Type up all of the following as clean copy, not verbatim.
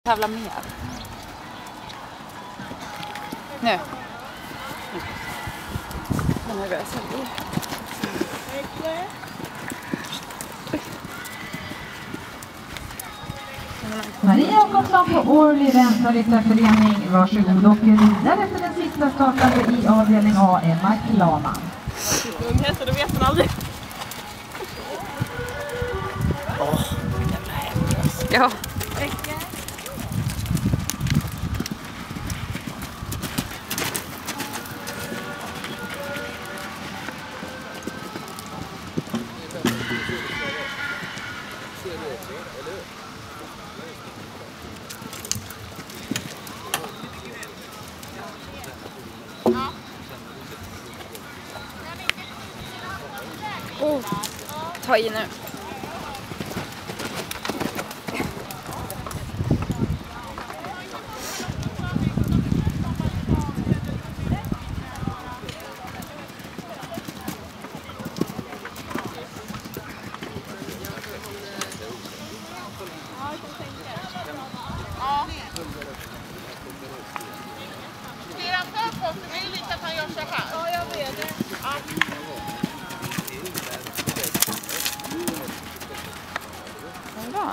Tävla mer. Nu. Den här rösen i. Maria Jakobsson på Årlig Vänsterryttarförening. Varsågod och vidare för den sista startande i avdelning A, Emma Klaman. Unghästar, då vet man aldrig. Jävla hemlös. Ja. Ta i nu. Det är lite att han gör så här. Ja, jag vet det. Ja. Bra.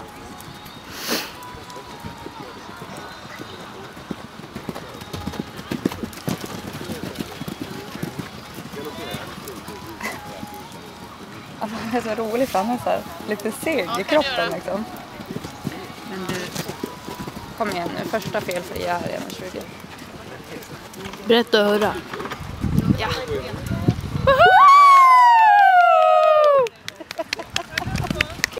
Alltså, det är så roligt för han är så här, lite seg i kroppen liksom. Men du, kom igen nu, första felfria här 1,20. Berätta och höra. Ja.